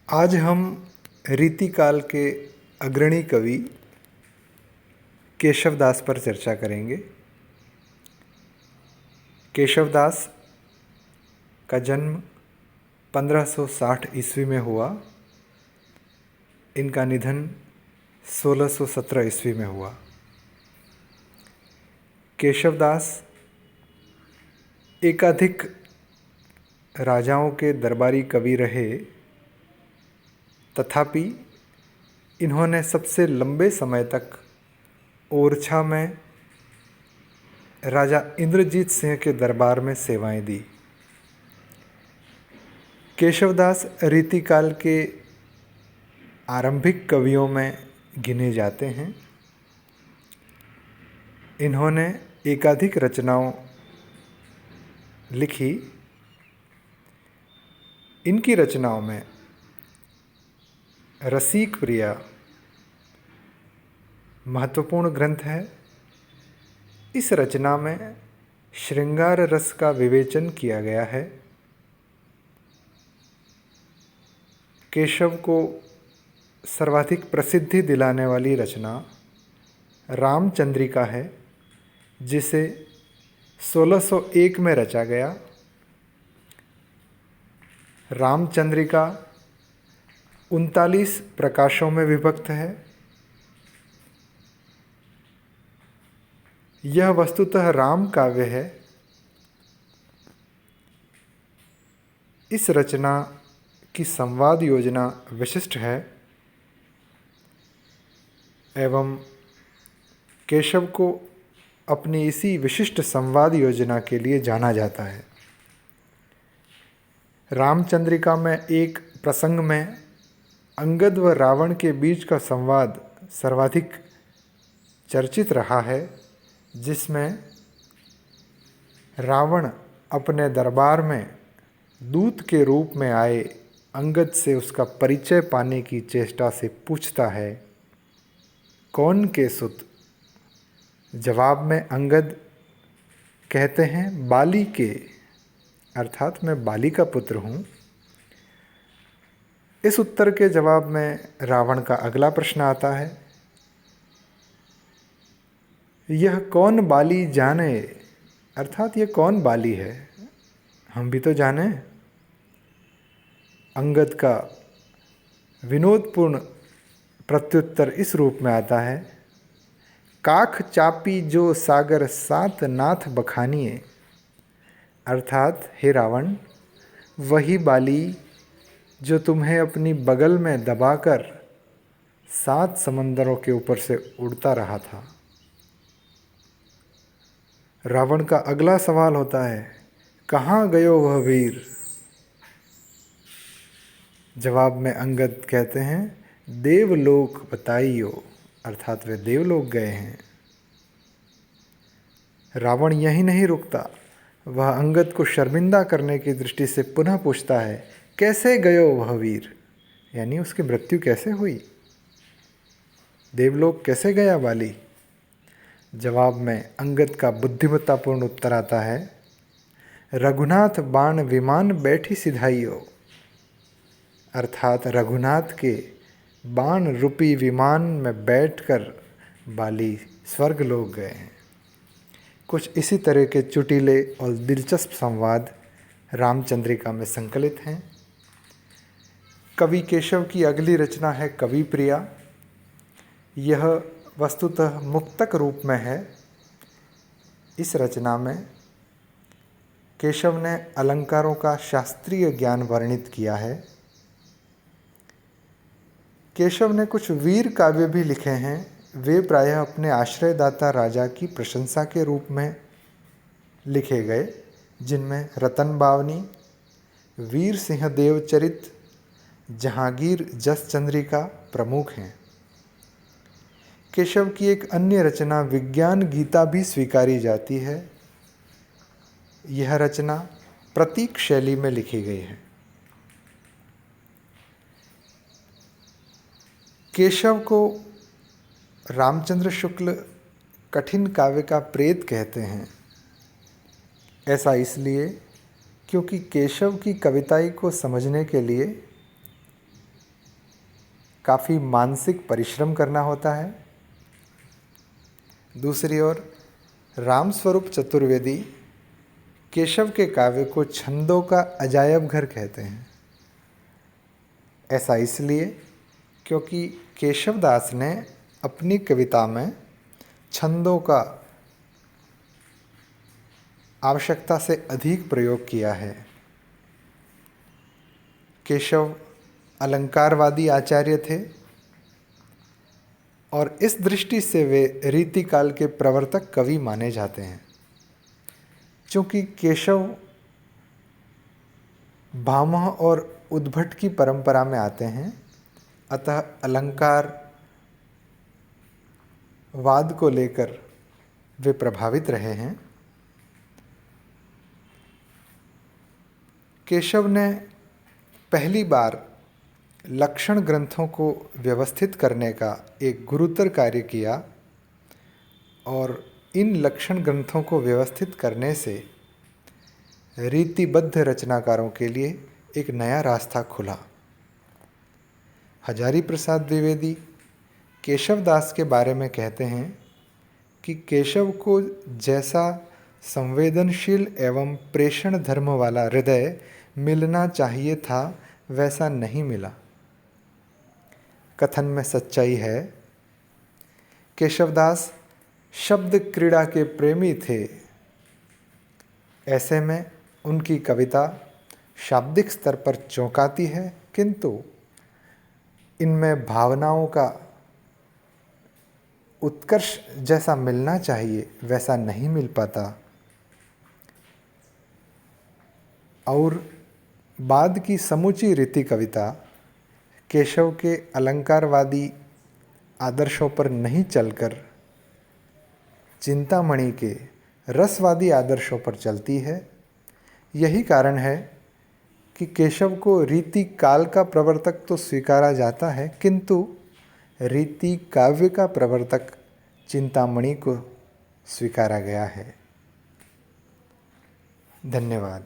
आज हम रीतिकाल के अग्रणी कवि केशवदास पर चर्चा करेंगे। केशवदास का जन्म 1560 ईस्वी में हुआ। इनका निधन 1617 ईस्वी में हुआ। केशवदास एकाधिक राजाओं के दरबारी कवि रहे, तथापि इन्होंने सबसे लंबे समय तक ओरछा में राजा इंद्रजीत सिंह के दरबार में सेवाएं दी। केशवदास रीतिकाल के आरंभिक कवियों में गिने जाते हैं। इन्होंने एकाधिक रचनाओं लिखी। इनकी रचनाओं में रसिक प्रिया महत्वपूर्ण ग्रंथ है। इस रचना में श्रृंगार रस का विवेचन किया गया है। केशव को सर्वाधिक प्रसिद्धि दिलाने वाली रचना रामचंद्रिका है, जिसे 1601 में रचा गया। रामचंद्रिका 39 प्रकाशों में विभक्त है। यह वस्तुतः राम काव्य है। इस रचना की संवाद योजना विशिष्ट है एवं केशव को अपनी इसी विशिष्ट संवाद योजना के लिए जाना जाता है। रामचंद्रिका में एक प्रसंग में अंगद व रावण के बीच का संवाद सर्वाधिक चर्चित रहा है, जिसमें रावण अपने दरबार में दूत के रूप में आए अंगद से उसका परिचय पाने की चेष्टा से पूछता है, कौन के सुत? जवाब में अंगद कहते हैं, बाली के, अर्थात मैं बाली का पुत्र हूँ। इस उत्तर के जवाब में रावण का अगला प्रश्न आता है, यह कौन बाली जाने, अर्थात यह कौन बाली है, हम भी तो जाने। अंगद का विनोदपूर्ण प्रत्युत्तर इस रूप में आता है, काख चापी जो सागर सात नाथ बखानिए, अर्थात हे रावण, वही बाली जो तुम्हें अपनी बगल में दबाकर 7 समंदरों के ऊपर से उड़ता रहा था। रावण का अगला सवाल होता है, कहाँ गयो वह वीर? जवाब में अंगद कहते हैं, देवलोक बताइयो, अर्थात वे देवलोक गए हैं। रावण यहीं नहीं रुकता, वह अंगद को शर्मिंदा करने की दृष्टि से पुनः पूछता है, कैसे गयो वह वीर, यानी उसकी मृत्यु कैसे हुई, देवलोक कैसे गया बाली? जवाब में अंगद का बुद्धिमत्तापूर्ण उत्तर आता है, रघुनाथ बाण विमान बैठी सिधाइयो, अर्थात रघुनाथ के बाण रूपी विमान में बैठकर बाली स्वर्ग लोक गए हैं। कुछ इसी तरह के चुटीले और दिलचस्प संवाद रामचंद्रिका में संकलित हैं। कवि केशव की अगली रचना है कवि प्रिया। यह वस्तुतः मुक्तक रूप में है। इस रचना में केशव ने अलंकारों का शास्त्रीय ज्ञान वर्णित किया है। केशव ने कुछ वीर काव्य भी लिखे हैं। वे प्रायः अपने आश्रयदाता राजा की प्रशंसा के रूप में लिखे गए, जिनमें रतन बावनी, वीर सिंह देव चरित, जहांगीर जस चंद्रिका प्रमुख हैं। केशव की एक अन्य रचना विज्ञान गीता भी स्वीकारी जाती है। यह रचना प्रतीक शैली में लिखी गई है। केशव को रामचंद्र शुक्ल कठिन काव्य का प्रेत कहते हैं। ऐसा इसलिए क्योंकि केशव की कविताई को समझने के लिए काफ़ी मानसिक परिश्रम करना होता है। दूसरी ओर रामस्वरूप चतुर्वेदी केशव के काव्य को छंदों का अजायब घर कहते हैं। ऐसा इसलिए क्योंकि केशवदास ने अपनी कविता में छंदों का आवश्यकता से अधिक प्रयोग किया है। केशव अलंकारवादी आचार्य थे और इस दृष्टि से वे रीतिकाल के प्रवर्तक कवि माने जाते हैं। चूँकि केशव भामह और उद्भट की परंपरा में आते हैं, अतः अलंकार वाद को लेकर वे प्रभावित रहे हैं। केशव ने पहली बार लक्षण ग्रंथों को व्यवस्थित करने का एक गुरुतर कार्य किया और इन लक्षण ग्रंथों को व्यवस्थित करने से रीतिबद्ध रचनाकारों के लिए एक नया रास्ता खुला। हजारी प्रसाद द्विवेदी केशवदास के बारे में कहते हैं कि केशव को जैसा संवेदनशील एवं प्रेषण धर्म वाला हृदय मिलना चाहिए था वैसा नहीं मिला। कथन में सच्चाई है। केशवदास शब्द क्रीड़ा के प्रेमी थे। ऐसे में उनकी कविता शाब्दिक स्तर पर चौंकाती है, किंतु इनमें भावनाओं का उत्कर्ष जैसा मिलना चाहिए वैसा नहीं मिल पाता। और बाद की समूची रीति कविता केशव के अलंकारवादी आदर्शों पर नहीं चलकर चिंतामणि के रसवादी आदर्शों पर चलती है। यही कारण है कि केशव को रीति काल का प्रवर्तक तो स्वीकारा जाता है, किंतु रीति काव्य का प्रवर्तक चिंतामणि को स्वीकारा गया है। धन्यवाद।